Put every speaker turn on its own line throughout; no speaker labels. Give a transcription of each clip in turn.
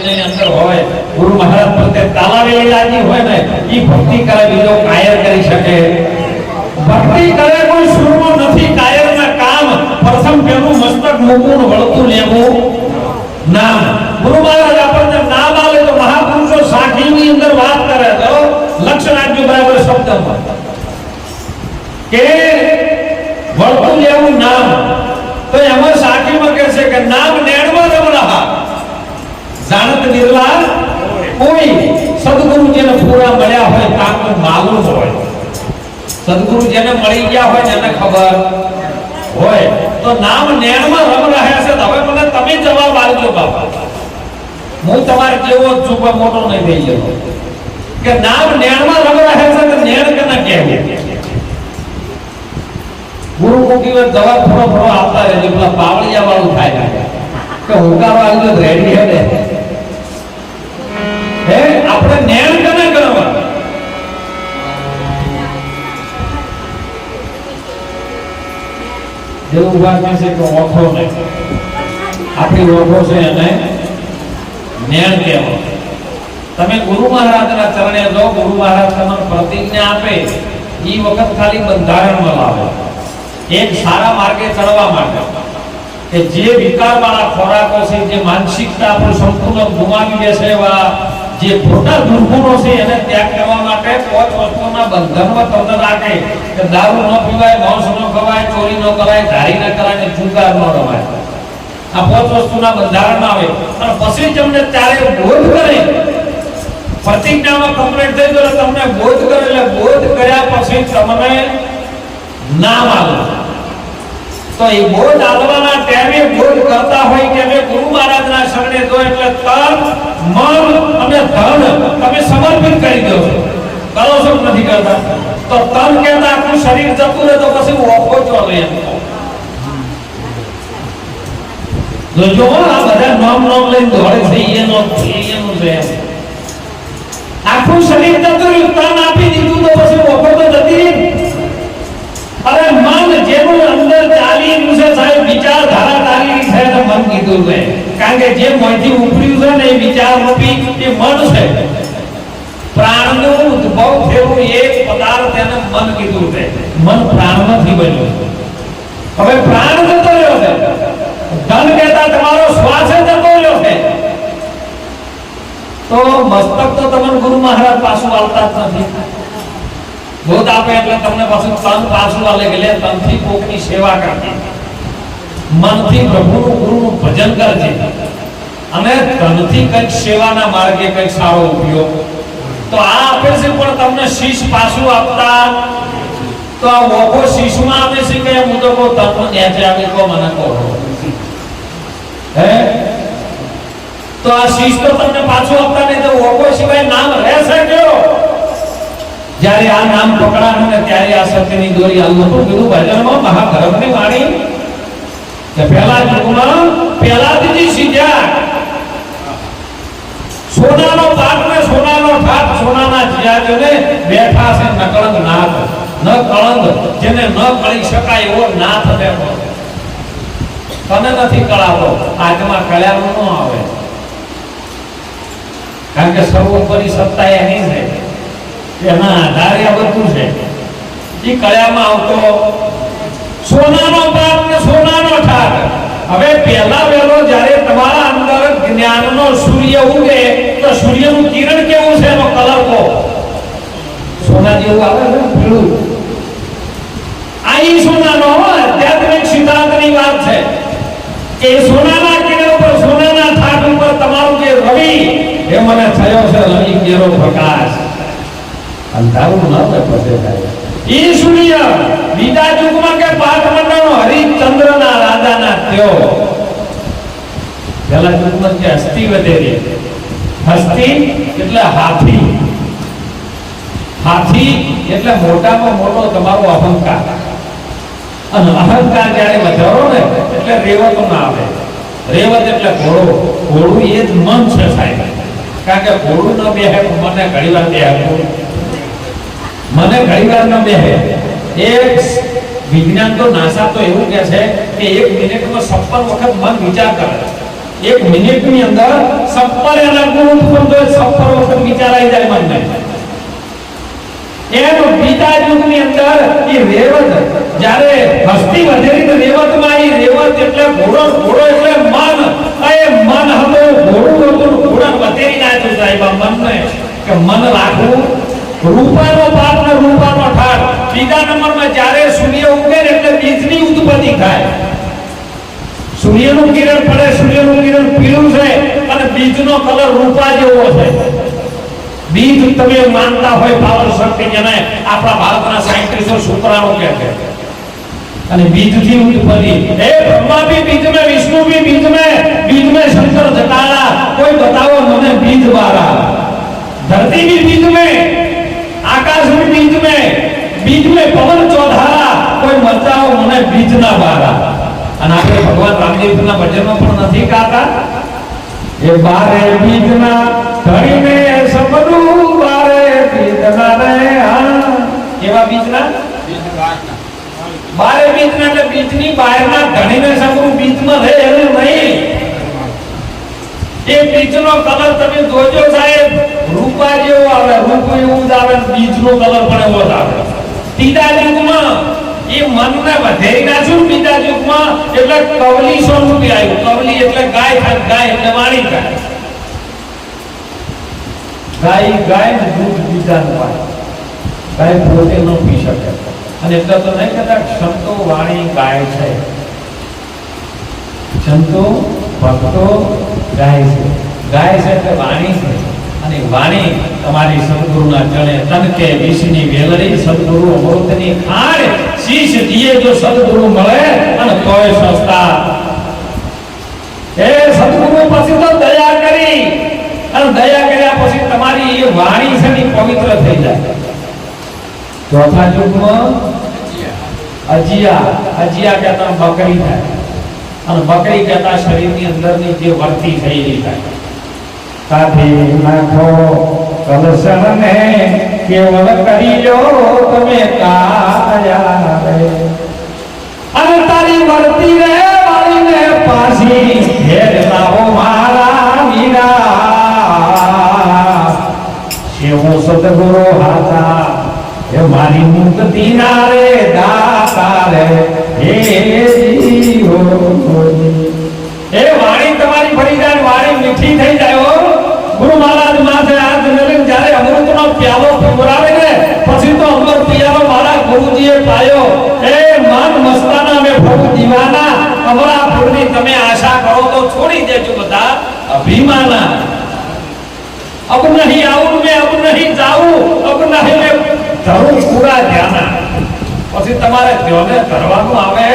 ની અંદર હોય, ગુરુ મહારાજ પ્રત્યે તાલાવેલી લાગી હોય ને, ઈ ભક્તિ કરે બીજો કાયર કરી શકે? ભક્તિ કરે કોઈ સુરમો નથી કાયરના કામ. પ્રથમ પેલું મસ્તક મૂકવું, વળતું લેવું નામ. ગુરુ મહારાજ આપણને નામ આવે તો મહાપુરુષો સાખીની અંદર વાત કરે તો લક્ષણ આપજો બરાબર શબ્દમાં કે વળતું લેવું નામ. તો એમાં સાખીમાં કહે છે કે નામ નેણમાં રમ રહા, જાણત નિર્લા કોઈ. સદગુરુ જેને પૂરા મળ્યા હોય તાનું માલુમ હોય. સદગુરુ જેને મળી ગયા હોય એને ખબર હોય તો નામ નેણમાં રમ રહ્યા છે. હવે મને તમે જવાબ આપજો બાપા, હું તમારે કેવો છું પણ મોટો નહીં થઈ ગયો કે નામ નેણમાં રમ રહ્યા છે તો નેણ કેને કહેવું? ગુરુ કોકી વાર જવાબ થોડો આપતા રહેજો, પેલા પાવળિયા વાળું થાય કે હુંકારો આવી રેડી હે આપણે નેણ કેને કરવા? જેવું વાત છે કે ઓખો ને આપણી ઓખો છે એને નેણ કહેવાય. તમે ગુરુ મહારાજના ચરણે જો, ગુરુ મહારાજ તમને પ્રતિજ્ઞા આપે ઈ વખત ખાલી બંધારણમાં લાવે એક સારા માર્ગે ચડવા માટે કે જે વિકારવાળા ખોરાકો છે, જે માનસિકતા આપણું સંપૂર્ણ ગુમાવી દેશે એવા જે ખોટા દુર્ગુણો છે એને ત્યાગ કરવા માટે 5 વસ્તુના બંધનમાં તમને રાખે કે દારૂ ન પીવાય, માંસ ન ખવાય, ચોરી ન કરાય, ધારી ન કરાય ને જુગાર ન રમાય. આ 5 વસ્તુના બંધારણ આવે અને પછી તમને ત્યારે બોધ કરે. પ્રતિજ્ઞામાં કમ્પ્લીટ થઈ ગયો તમને બોધ કરે એટલે બોધ કર્યા પછી તમને નામ આવે. તો એ બોધ આલવાના ટાઈમે બોધ કરતા હોય કે અમે ગુરુ મહારાજના શરણે જો એટલે તન, મન અને ધન તમે સમર્પિત કરી દો છો. કરો છો નથી કરતા? તો તન કહેતા આખું શરીર જતું રહે તો પછી ઓખો ચાલે એમ. જો આ બધા નામ લઈને દોડે છે એનું છે. આખું શરીર જતું રહ્યું, તન આપી દીધું તો પછી ઓખો તો જતી રહી. અરે મન જેનું અંદર ચાલી છે સાહેબ, વિચારધારા ચાલી છે તો મન કીધું છે. કારણ કે જે મનથી ઉપડ્યું છે ને એ વિચાર રૂપી એ મન છે. પ્રાણનું ઉદ્ભવ થયું એક પદાર્થ એને મન કીધું છે. મન પ્રાણ નથી બન્યું. હવે પ્રાણ જતો રહ્યો છે, ધન કહેતા તમારો શ્વાસ જતો રહ્યો છે. તો મસ્તક તો તમને ગુરુ મહારાજ પાછું આવતા જ નથી. બોધ આપે એટલે તમને પાછું તન પાછું આલે કે લે તનથી કોકની સેવા કરજે, મનથી પ્રભુનું ગુરુનું ભજન કરજે અને તનથી કંઈક સેવાના માર્ગે કંઈક સારો ઉપયોગ. તો આ આપે છે પણ તમને શીશ પાછું આપતા. તો આ ઓખો શીશમાં આપે છે કે હું તો કહું તન નેચે આવે તો મને કહો હે. તો આ શીશ તો તમને પાછું આપતા નહીં તો ઓખો સિવાય નામ રહેશે કયો? જ્યારે આ નામ પકડાનું ને ત્યારે આ સત્યની દોરી આવું હતું કીધું ભજનમાં મહાભારતની વાણી કે પહેલા યુગમાં પહેલાથી સીધ્યા સોનાનો પાટ ને સોનાનો ઠાઠ, સોનાના જીયાજોને બેઠા છે નકળંગ નાથ, ન કળંગ જેને ન કળી શકાય એવો નાથ બેઠો. તને નથી કળાવો, આજમાં કળ્યાનું ન આવે કારણ કે સર્વોપરી સત્તા એની છે, એના આધારે આ બધું છે. એ કળામાં આવતો સોનાનો પાટ ને સોનાનો ઠાઠ. હવે પહેલા વેલો જ્યારે તમારા અંદર જ્ઞાનનો સૂર્ય ઉગે તો સૂર્યનું કિરણ કેવું છે એનો કલર કો સોના જેવું આવે છે પીળું. આ ઈ સોનાનો આધ્યાત્મિક સિદ્ધાંતની વાત છે કે સોનાના કિરણ પર, સોનાના ઠાઠ ઉપર તમારું જે રવિ એ મને થયો છે રવિ કેરો પ્રકાશ. અંધારું ન પછી થાય ઈ સૂર્ય બીજા યુગમાં કે પાટમંડળનો હરિચંદ્રના રાજાના થયો. પહેલા યુગમાં કે હસ્તી વધેરી. હસ્તી એટલે હાથી. હાથી એટલે મોટામાં મોટો તમારો અહંકાર. અને અહંકાર જ્યારે વધારો ને એટલે રેવત ના આવે. રેવત એટલે ઘોડો. ઘોડું એ જ મન છે સાહેબ. કારણ કે ઘોડું ન બેહે મને ઘણી વાર બેહે, મને ઘણી વાર ન બેહે. એક વિજ્ઞાન તો નાસા તો એવું કહે છે કે 1 મિનિટમાં 56 વખત મન વિચાર કરે. એક મિનિટની અંદર 70 એના ગુણ ઉત્પન્ન થાય, 70 વખત વિચાર આવી જાય મનને. એનો બીજા યુગની અંદર એ રેવત જ્યારે હસ્તી વધેલી રેવતમાં એ રેવત એટલે ઘોડો, ઘોડો એટલે મન, એ મન હતું, ઘોડું હતું, ઘોડા વધેરી નાખ્યું સાહેબ મનને કે મન રાખવું. રૂપાનો પાપ ને રૂપાનો ઠાર. બીજા નંબરમાં જ્યારે સૂર્ય ઉગે એટલે બીજની ઉત્પત્તિ થાય. સૂર્યનું કિરણ પડે, સૂર્યનું કિરણ પીળું છે અને બીજનો કલર રૂપા જેવો છે. બીજ તમે માનતા હોય પાવર શક્તિ, જેને આપણા ભારતના સાયન્ટિસ્ટો શુક્રાણુ કહે છે. અને બીજથી ઉત્પત્તિ. એ બ્રહ્મા भी बीज में, विष्णु भी बीज में शंकर जटाला. कोई बताओ મને बीज बारा. धरती भी बीज में, आकाश भी बीज में पवन चौधारा. कोई बताओ મને बीज ना बारा. અને આપણે ભગવાન રામદેવના ભજનમાં પણ નથી ગાતા એ બારે બીજના ધણીને સબનું બારે બીજના રે. હા, કેવા બીજના? બારે બીજના એટલે બીજની બહારના ધણીને સબનું બીજમાં રહે એને નહીં. એ બીજનો કલર તમે જોજો સાહેબ, રૂપા જેવો આવે, રૂપ એવું જ આવે, બીજનો કલર પણ એવો જ આવે. ત્રીજા યુગમાં એ મનને વધેરી નાખ્યું. બીજા યુગમાં એટલે કવલી સ્વરૂપે આવ્યું. કવલી એટલે ગાય થાય, ગાય એટલે વાણી થાય. ગાય ને દૂધ બીજાનું પાય. ગાય પોતે ન પી શકે. અને એટલે તો નહીં કહેતા સંતો વાણી ગાય છે, સંતો ભક્તો ગાય છે. ગાય છે એટલે વાણી છે. અને વાણી તમારી સદગુરુના ચરણે તનકે વિષની વેલરી, સદગુરુ અમૃતની ખાણ. શીશ દીએ જો સદગુરુ મળે અને તોય સંસ્થા. એ સદગુરુ પછી તો દયા કરી, અને દયા કર્યા પછી તમારી એ વાણી છે ને પવિત્ર થઈ જાય. ચોથા યુગમાં અજિયા કહેતા બકરી થાય, અને બકરી કહેતા શરીરની અંદરની જે વર્તી થઈ રહી થાય. કાઢી નાખો કલશને કેવળ કરી લો તમે કાયા રે. અને તારી વર્તી રે વાળીને પાછી ઘેર લાવો મારા વીરા. શિવો સદગુરુ હાથા એ મારી મુક્તિ ના રે દાતા રે. હે જીવો એ વાણી તમારી ફરી જાય, વાણી મીઠી થઈ જાય. ગુરુ મહારાજ માથે હાથ મેળવીને જ્યારે અમૃતનો પ્યાલો પીવડાવે ને પછી તો અમૃત પિયાલો મારા ગુરુજીએ પાયો. એ મન મસ્તાના મે પ્રભુ દીવાના. અમરાપુરની તમે આશા કરો તો છોડી દેજો બધા અભિમાના. અબ નહીં આવું મેં, અબ નહીં જાઉં, અબ નહીં મેં ધરું પૂરા ધ્યાના. પછી તમારે ધ્યાને ધરવાનું આવે.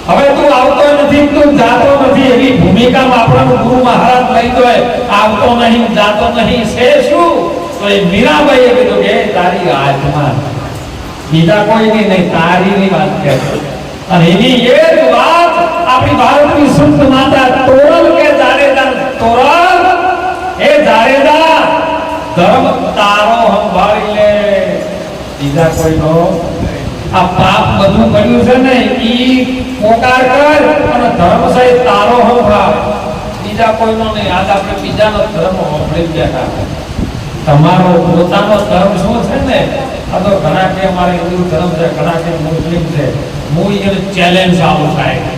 હવે તું આવતો નથી, તું જાતો નથી, એવી ભૂમિકામાં આપણો ગુરુ મહારાજ લઈ જાય. આવતો નહીં, જાતો નહીં, છે શું? તો એ મીરાબાઈએ કીધું કે તારી આત્મા, બીજા કોઈની નહીં, તારીની વાત કહે. અને એની એ જ વાત આપણી ભારતની શુદ્ધ માતા તોરલ કે જાડેજા. તોરલ એ જાડેજા ધર્મ તારો સંભાળી લે, બીજા કોઈનો. આ પાપ બધું કર્યું છે ને ઈ પોકાર કર અને ધર્મ સહિત તારો સંભાળ, બીજા કોઈનો નહીં. આજ આપણે બીજાનો ધર્મ સંભાળી બેઠા. તમારો પોતાનો ધર્મ શું છે ને? આ તો ઘણા કે અમારે હિન્દુ ધર્મ છે, ઘણા કે મુસ્લિમ છે. હું એને ચેલેન્જ આવું થાય,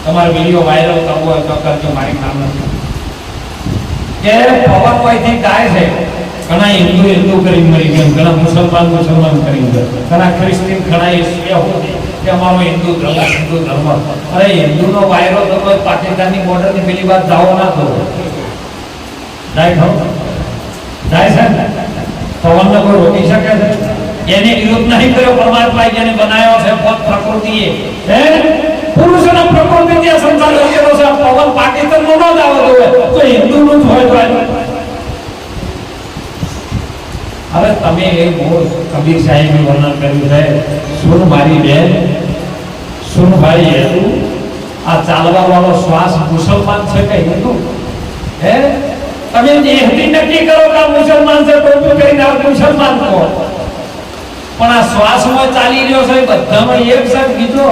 તમારો વિડીયો વાયરલ કરવો હોય તો કરજો, મારી કામ નથી. કે પવન કોઈથી ગાય છે, ઘણા હિન્દુ કરી મરી ગયા, ઘણા મુસલમાન કરી ગયા, ઘણા ખ્રિસ્તી, ઘણા યહૂદી કે અમારો હિન્દુ ધર્મ. અરે હિન્દુનો વાયરો થતો પાકિસ્તાનની બોર્ડરની પેલી વાત જાઓ ના થતો જાય છે ને. પવનને કોઈ રોકી શકે છે? એને વિરોધ નહીં કર્યો પરમાત્માએ, જેને બનાવ્યો છે પ્રકૃતિએ. પુરુષના પ્રકૃતિ જે સંસાર રચેલો છે, પવન પાકિસ્તાનનો ન જ આવતો હોય તો હિન્દુનું જ હોય. હવે તમે એ કબીર સાહેબનું વર્ણન કર્યું છે, સુન મારી બેન, સુન ભાઈ હેતુ. આ ચાલવા વાળો શ્વાસ મુસલમાન છે કે હિન્દુ? હે, તમે એહતી નક્કી કરો કે મુસલમાન છે, ટોપી કરીને આ મુસલમાન કહો. પણ આ શ્વાસમાં ચાલી રહ્યો છે બધામાં એક છે બીજો.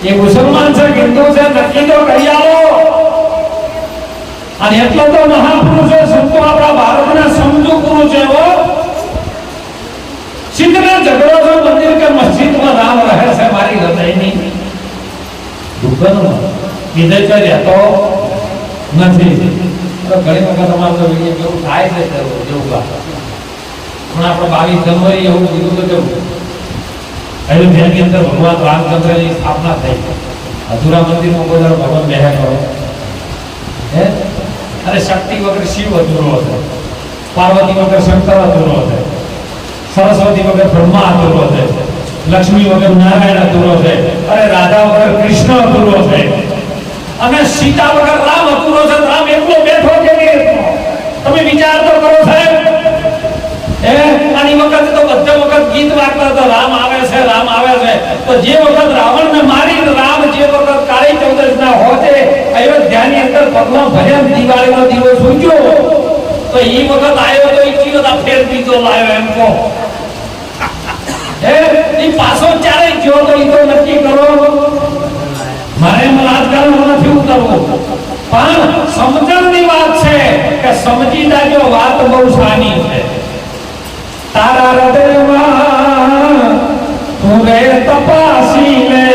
એ મુસલમાન છે હિન્દુ છે નક્કી તો કરી આવો. અને એટલો તો મહાપુરુષો સંતો આપણા ભારતના સમજુ પુરુષ એવો સિદ્ધના ઝઘડો છો મંદિર કે મસ્જિદમાં રામ રહે છે મારી હૃદયની દુકાનમાં કીધે છે રહેતો નથી. તો ઘણી વખત અમારે તો કેવું થાય છે જેવું પણ આપણે 22 જનવરી એવું કીધું તો કેવું અયોધ્યાની અંદર ભગવાન રામચંદ્રની સ્થાપના થઈ. અધૂરા મંદિરમાં કોઈ ભગવાન બેહે કરો હે અને શક્તિ વગર શિવ અધૂરો છે, પાર્વતી વગર શંકર અધૂરો છે, સરસ્વતી વગર બ્રહ્મા અધૂરો છે, લક્ષ્મી વગર નારાયણ અધૂરો છે, અરે રાધા વગર કૃષ્ણ અધૂરો છે, અને સીતા વગર રામ અધૂરો છે. રામ એકલો બેઠો છે કે તમે વિચાર તો કરો સાહેબ. આની વખત તો બધા વખત ગીત વાગતા હતા રામ આવે છે રામ આવે છે. તો જે વખત રાવણને મારી રામ જે વખત કાળી ચૌદશના હોતે અયોધ્યાની અંદર પગમાં ભર્યા દિવાળીનો દિવસ ઉજ્યો તો એ વખત આવ્યો તો એ કીધો ફેર બીજો લાવ્યો એમ કહો એ પાછો ચારે ગયો તો એ તો નક્કી કરો. મારે એમ રાજકારણ નથી ઉતરવું પણ સમજણની વાત છે કે સમજી જાજો વાત બહુ સાની છે. તારા હૃદયમાં તું રે તપાસી લે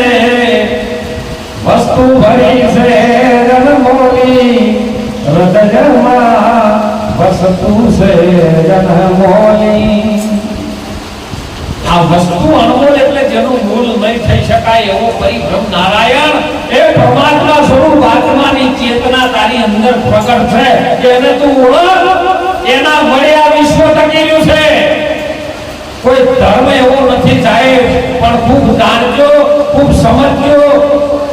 વસ્તુ ભરી છે જનમોલી હૃદયમાં વસ્તુ છે જનમોલી. આ વસ્તુ અણમોલ એટલે જેનું મૂળ નહીં થઈ શકાય એવો પરિભ્રમ નારાયણ એ પરમાત્મા સ્વરૂપ આત્માની ચેતના તારી અંદર પ્રગટ છે કે એને તું ઓળખ. એના વડે આ વિશ્વ ટકી રહ્યું છે. કોઈ ધર્મ એવો નથી સાહેબ પણ ખૂબ જાણજો ખૂબ સમજજો.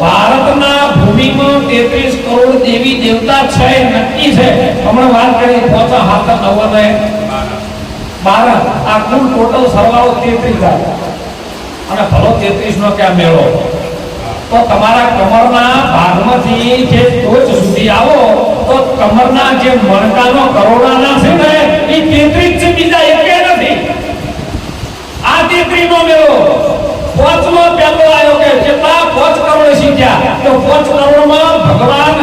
ભારતના ભૂમિમાં 33 કરોડ દેવી દેવતા છે નક્કી છે. હમણાં વાત કરી 5 7 9 ને 12 આ કુલ ટોટલ સરવાળો 33 થાય અને ભલો 33 નો ક્યાં મેળો. તો તમારા કમરના ભાગમાંથી જે ટોચ સુધી આવો તો કમરના જે મણકાનો કરોડાના છે ને એ 33 છે, બીજા એકે નથી. આ 33 નો મેળો. 5 નો પહેલો આવ્યો કે કેટલા 5 કરોડ સીધ્યા તો 5 કરોડમાં ભગવાન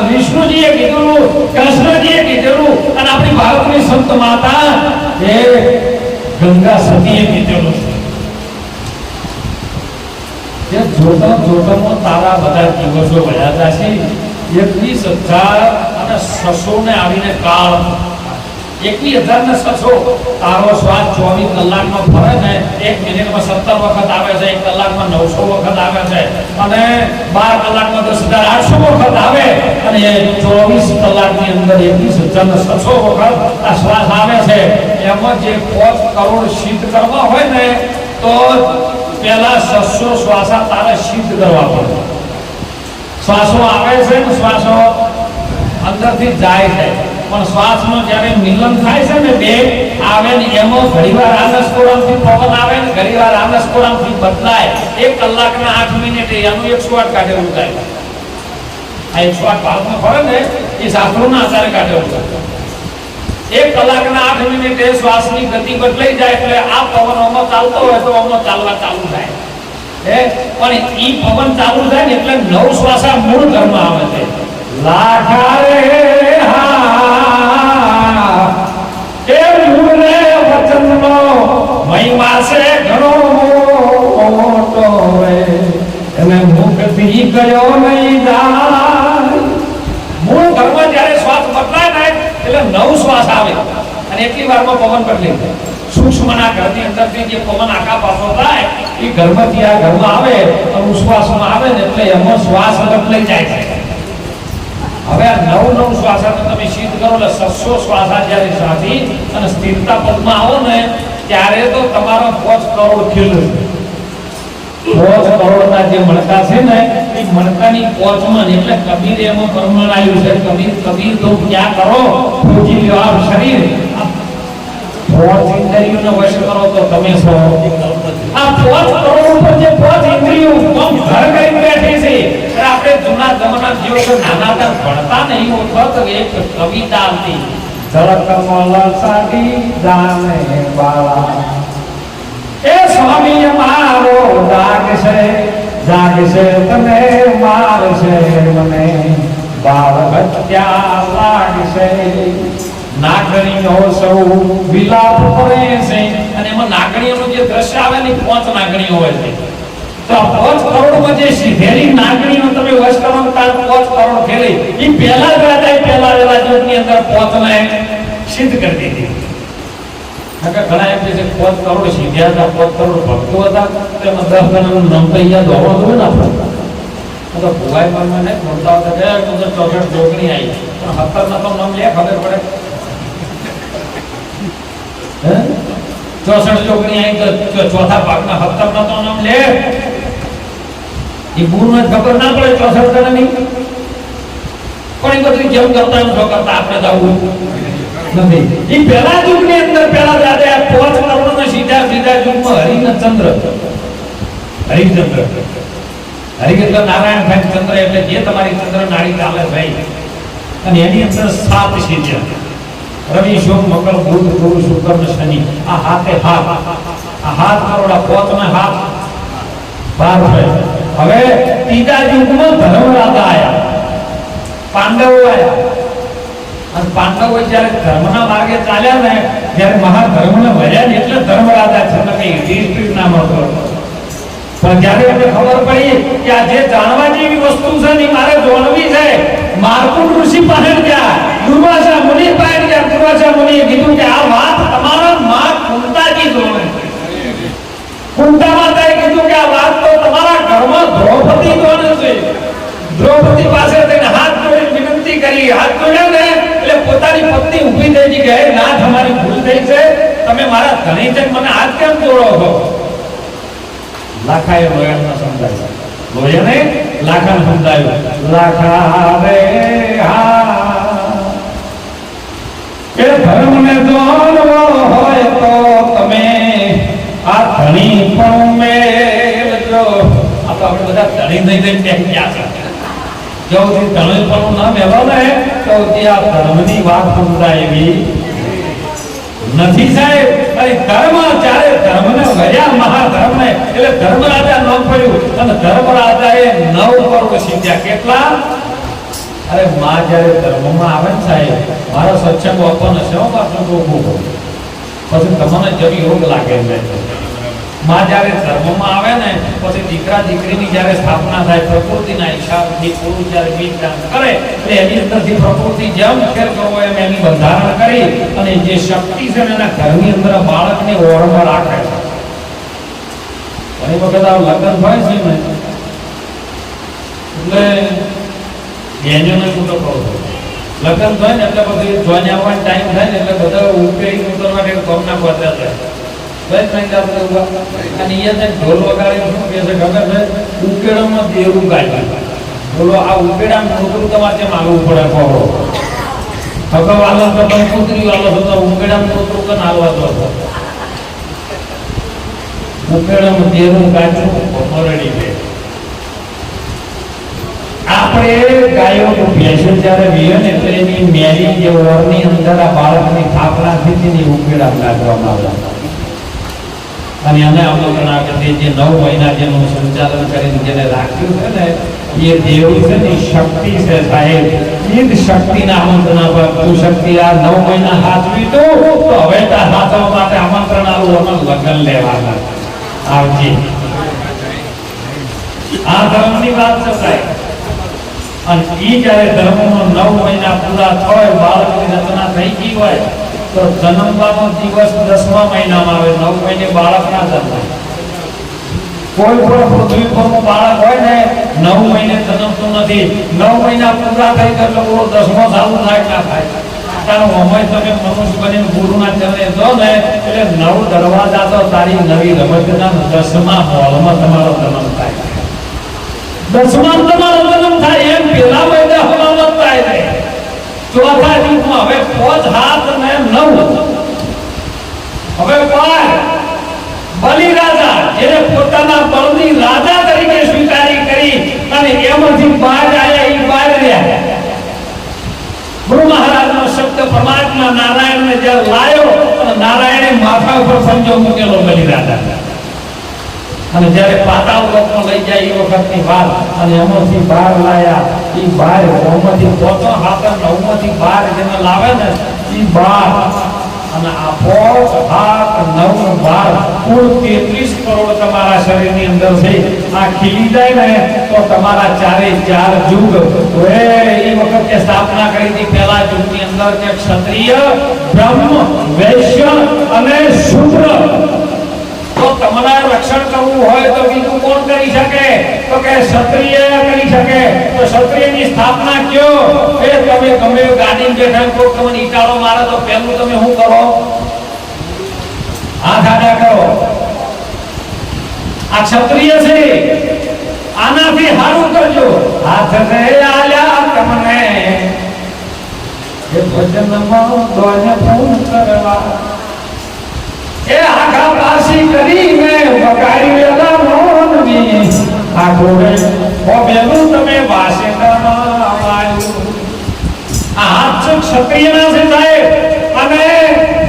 વિષ્ણુજીએ કીધું, કૃષ્ણજીએ કીધું અને આપણી ભારતની સંત માતા એ ગંગા સતીએ કીધેલું છે. જોતા જોતામાં તારા બધા દિવસો વળ્યા છે. 21,600 ને આવીને કાળ 21,600 તારો શ્વાસ 24 કલાકમાં ફરે ને 1 મિનિટમાં 17 વખત આવે છે, 1 કલાકમાં 900 વખત આવે છે અને 12 કલાકમાં 10,800 વખત આવે અને 24 કલાકની અંદર 21,600 વખત આ શ્વાસ આવે છે. એમાં જે 5 કરોડ સિદ્ધ કરવા હોય ને તો પહેલા 600 શ્વાસા તારે સિદ્ધ કરવા પડે. શ્વાસો આવે છે ને શ્વાસો અંદરથી જાય છે પણ શ્વાસનો જ્યારે મિલન થાય છે ને બે આવે ને એમાં ઘણીવાર આનસ્કોરામથી પવન આવે ને ઘણીવાર આનસ્કોરામથી બદલાય. 1 કલાકના 8 મિનિટે એનું 108 કાઢેલું થાય. આ 108 ભારતમાં ફરે ને એ શાસ્ત્રોના આધારે કાઢેલું થાય. 1 કલાકના 8 મિનિટે શ્વાસની ગતિ બદલાઈ જાય એટલે આ પવન આમાં ચાલતો હોય તો આમાં ચાલવા ચાલુ થાય. પણ ઈ પવન ચાલુ થાય ને એટલે 9 શ્વાસા મૂળ ઘરમાં આવે છે. લાખારે હા એ મૂળને વચનનો મહિમા છે ઘણો મોટો રે એને મુક્તિ ગયો નહીં જાય. મૂળ ઘરમાં જ્યારે શ્વાસ બદલાય ને એટલે 9 શ્વાસ આવે અને એટલી વારમાં પવન બદલાઈ જાય. સૂક્ષ્મના ઘરની અંદરથી જે પવન આખા પાછો થાય એ ઘરમાંથી આ ઘરમાં આવે અને ઉશ્વાસમાં આવે ને એટલે એમાં શ્વાસ બદલાઈ જાય છે. હવે આ 9 શ્વાસા તમે સિદ્ધ કરો એટલે 600 શ્વાસા જ્યારે સાધી અને સ્થિરતા પદમાં આવો ને ત્યારે તો તમારો 5 કરોડ ખીલું. 5 કરોડના જે મણકા છે ને એ મણકાની પોચમાં એટલે કબીર એમાં પ્રમાણ આવ્યું છે. કબીર તો ક્યાં કરો પૂજી લ્યો આ શરીર. 5 ઇન્દ્રિયોનો વશ કરો તો તમે છો. આ 5 કરોડ ઉપર જે 5 ઇન્દ્રિયો ઘર કરી બેઠી છે. આપણે જૂના જમાના જેવો કે નાના હતા ભણતા નહીં હોતો એક કવિતા હતી ઝળકમલ સાડી જાને વાળા એ સ્વામી મારો દાગ છે જાગ લાગશે તને મારશે મને બાળ હત્યા લાગશે નાગણીઓ સૌ વિલાપ કરે છે અને એમાં નાગણીઓનું જે દ્રશ્ય આવે ને 5 નાગણીઓ હોય છે તો 5 કરોડમાં જે સીધેલી નાગણીઓ તમે વશ કરો તો 5 કરોડ ફેરી એ પહેલા જ રાજાએ પહેલા રાજ્યની અંદર 5 ને સિદ્ધ કરી દીધી ઘણા એમ છે 5 કરોડ સીધ્યા હતા 5 કરોડ ભક્તો હતા તેમાં 10 જણાનું નામ તો યાદ હોવા જોઈએ ને આપણે તો ભુવાઈ મનમાં ને બોલતા હતા કે તો 64 જોગણી આવી પણ 70 ના તો નામ લે ખબર પડે 64 જોગણી આવી તો ચોથા ભાગના 70 ના તો નામ લે એ ગુરુને ખબર ના પડે 64 જણાની પણ એ બધું જેમ કરતા એમ કરતા આપણે જવું નથી એ પહેલા યુગની અંદર પહેલા દાદા 5 કરોડના સીધા યુગમાં હરિચંદ્ર હરિચંદ્ર નારાયણ ભાઈ ચંદ્ર એટલે જે તમારી ચંદ્ર નાડી ચાલે ભાઈ અને એની અંદર 7 સીધા રવિ સોમ મંગળ બુધ ગુરુ શુક્ર ને શનિ આ હાથે હાથ આ હાથ કરોડા 5 ને હાથ 12 હવે ત્રીજા યુગમાં ધર્મરાજા આયા પાંડવો આયા અને પાંડવો જ્યારે ધર્મના માર્ગે ચાલ્યા ને જ્યારે મહાધર્મને ભર્યા ને એટલે ધર્મરાજા છે ને કઈ હિસ્ટ્રી નામ હતો પણ જ્યારે અમને ખબર પડી કે આ જે જાણવા જેવી વસ્તુ છે ને મારે જોડવી છે માર્કુંડ ઋષિ પાસે ગયા દુર્વાસા મુનિ પાસે ગયા દુર્વાસા મુનિએ કીધું કે આ વાત તમારા માં કુંતાજી જોડે કુંતા માતાએ કીધું કે આ વાત તો તમારા ઘરમાં દ્રૌપદી જોડે છે દ્રૌપદી પાસે તેને હાથ જોડી વિનંતી કરી હાથ જોડ્યા ને એટલે પોતાની પત્ની ઊભી થઈ ગઈ કે ના તમારી ભૂલ થઈ છે તમે મારા ધણી છે મને હાથ કેમ જોડો છો લાખાએ લોયાને સમજાવ્યું લોયાને લાખાને સમજાવ્યું લાખા રે હા કે ધર્મને જાણવો હોય તો તમે આ ધણી પણ મેલજો આ તો આપણે બધા ધણી થઈ જઈને ક્યાં છે જો ધણી પણ ના મેળવો ને તો ત્યાં ધર્મની વાત સમજાય એવી નથી સાહેબ અને ધર્મ જ્યારે ધર્મને વર્યા મહાધર્મને એટલે ધર્મરાજા નામ પડ્યું અને ધર્મરાજાએ 9 કરોડ સીધ્યા કેટલા અરે માં જ્યારે ધર્મમાં આવે ને સાહેબ મારો સત્સંગ આપવાનો છે હું પાછું રોકું પછી તમને જવી રોગ લાગે છે માં જ્યારે ધર્મમાં આવે ને પછી દીકરા દીકરીની જ્યારે સ્થાપના થાય પ્રકૃતિના હિસાબથી પુરુષ જ્યારે બીજ દાન કરે એટલે એની અંદરથી પ્રકૃતિ જેમ ફેર કરવો એમ એની બંધારણ કરી અને જે શક્તિ છે એના ઘરની અંદર બાળકને ઓળમાં રાખે છે ઘણી વખત આ લગ્ન હોય છે ને એટલે બેનોને હું તો કહું છું લગ્ન થાય ને એટલે પછી જોઈને આવવાનો ટાઈમ થાય ને એટલે બધા ઉકેલી ઉતરવા માટે કોમના પહોંચ્યા જાય બસ નહીં આપણે ઉભા અને અહીંયા ઢોલ વગાડીને શું કહે છે ખબર છે ઉકેડામાં દેવું ગાય બોલો આ ઉકેડામાં નોકરું તમારે કેમ આવવું પડે કહો હવે વાલો તો તમે કુતરી વાલો છો તો ઉકેડામાં નોકરું કેમ આવવા દો ઉકેડામાં દેવું ગાય મોરડી છે આપણે ગાયો ભેંસો જ્યારે વીએ ને એટલે એની મેરી જે ઓરની અંદર આ બાળકની થાપણા થી ની ઉકેડા નાખવામાં આવતા અને એને આમંત્રણ આપે જે 9 મહિના જેનું સંચાલન કરીને જેને રાખ્યું છે ને એ દેવ છે ને શક્તિ છે સાહેબ એ શક્તિના આમંત્રણ આપે તું શક્તિ આ 9 મહિના હાથવી તો હવે તાર હાથવા માટે આમંત્રણ આવું અમે લગ્ન લેવાના આવજે આ ધર્મની વાત છે સાહેબ અને એ જ્યારે ધર્મનો 9 મહિના પૂરા થાય બાળકની રચના થઈ ગઈ હોય તો જન્મવાનો દિવસ 10મા મહિનામાં આવે 9 મહિને બાળક ના જન્મે કોઈ પણ પૃથ્વી પરનું બાળક હોય ને 9 મહિને જન્મતું નથી 9 મહિના પૂરા થઈ ગયા એટલે પૂરો 10મો ચાલુ થાય ના થાય કારણ અમય તમે મનુષ્ય બનીને ગુરુના ચરણે જો ને એટલે 9 દરવાજા તો તારી નવી રમતના 10મા હોલમાં તમારો જન્મ થાય 10મા તમારો જન્મ થાય એમ પેલા મહિના હોલમાં થાય ને ચોથા યુગમાં હવે 5 હાથ ને 9 હવે બલિ રાજા એને પોતાના બળની રાજા તરીકે સ્વીકારી કરી અને એમાંથી બાજ આયા એ બાજ રહ્યા ગુરુ મહારાજનો શબ્દ પરમાત્મા નારાયણને જ્યારે લાયો અને નારાયણે માથા ઉપર પંજો મૂકેલો બલિ રાજા અને જ્યારે પાતાળ લોકમાં લઈ જાય એ વખતની વાત, અને એમાંથી બહાર લાયા, એ બહાર ઓમાંથી પોતો હાથર નવમાંથી બહાર જેને લાવે ને એ બહાર, અને આ 5, 7, 9, 12 કુલ 33 કરોડ તમારા શરીરની અંદર છે. આ ખીલી જાય ને તો તમારા ચારે ચાર યુગ એ વખતે સ્થાપના કરી હતી. પહેલા યુગની અંદર કે ક્ષત્રિય, બ્રહ્મ, વૈશ્ય અને શૂદ્ર. તો તમારા રક્ષણ કરવું હોય તો બીજું કોણ કરી શકે? તો કે ક્ષત્રિય કરી શકે. તો ક્ષત્રિયની સ્થાપના કયો? એ તમે ગમે ગાડી બેઠા કોઈ તમને ઈટાળો મારે તો પહેલું તમે શું કરો? હાથ આડા કરો. આ ક્ષત્રિય છે, આનાથી હારું કરજો. હાથ રે આલ્યા તમને એ ભજનમાં દોને પૂર્ણ કરવા, એ આખા પાસી કરીને વગાડી વેલા મોનની આ ઘોડે ઓ બેલું તમે વાસે કરાવાયું. આ હાથ ક્ષત્રિયના છે સાહેબ. અને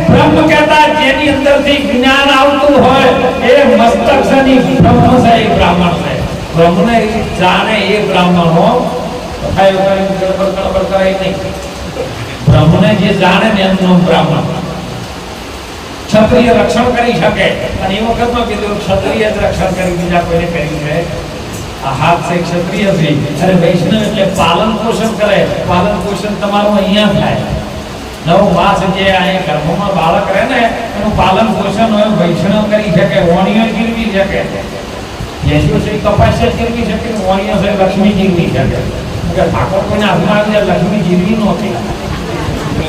બ્રહ્મ કહેતા જેની અંદરથી જ્ઞાન આવતું હોય એ મસ્તક સની બ્રહ્મ છે, એ બ્રાહ્મણ છે. બ્રહ્મને જાણે એ બ્રાહ્મણ હો. કથાયો કરીને ગડબડ કરાય નહીં. બ્રહ્મને જે જાણે ને એનું બ્રાહ્મણ. ક્ષત્રિય રક્ષણ કરી શકે, અને એ વખતમાં કીધું ક્ષત્રિય જ રક્ષણ કરી, બીજા કોઈને કર્યું છે? આ હાથ છે ક્ષત્રિય છે. અરે વૈષ્ણવ એટલે પાલન પોષણ કરે. પાલન પોષણ તમારું અહીંયા થાય. 9 માસ જે અહીંયા ગર્ભમાં બાળક રહે ને એનું પાલન પોષણ હોય વૈષ્ણવ કરી શકે. ઓણીઓ જીરવી શકે, યશુ છે કપાસ જીરવી શકે, ઓણીઓ છે લક્ષ્મી જીરવી શકે. ઠાકોર કોઈને હાથમાં આવી જાય લક્ષ્મી જીરવી નહોતી.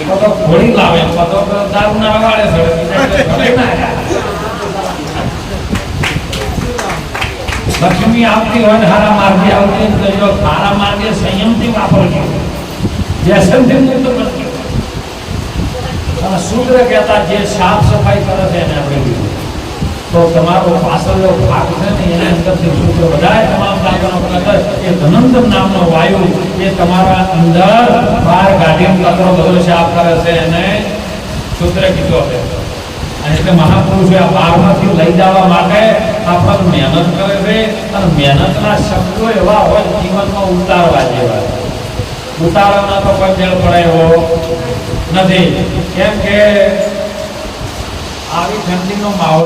તો ઘોડી લાવે, તો દારૂ ના વગાડે છે. લક્ષ્મી આવતી હોય ને સારા માર્ગે આવતી હોય તો સારા માર્ગે સંયમથી વાપરજો, વ્યસનથી મુક્ત કરજો. અને શુદ્ર કહેતા જે સાફ સફાઈ કરે છે એને આપણે કીધું. તો તમારો પાછળનો ભાગ છે ને એના અંદરથી શુદ્ર વધારે તમામ સાધનો કરે. એ ધનંતર નામનો વાયુ એ તમારા અંદર બહાર ગાડીનો કચરો બધો સાફ કરે છે, એને શુદ્ર કીધો છે. અને એટલે મહાપુરુષો આ બહારમાંથી લઈ જવા માટે આપણને મહેનત કરે છે. અને મહેનતના શબ્દો એવા હોય જીવનમાં ઉતારવા જેવા. ઉતારવાના તો કોઈ મેળ પડે એવો નથી. કેમ કે આવી ઠંડીનો માહોલ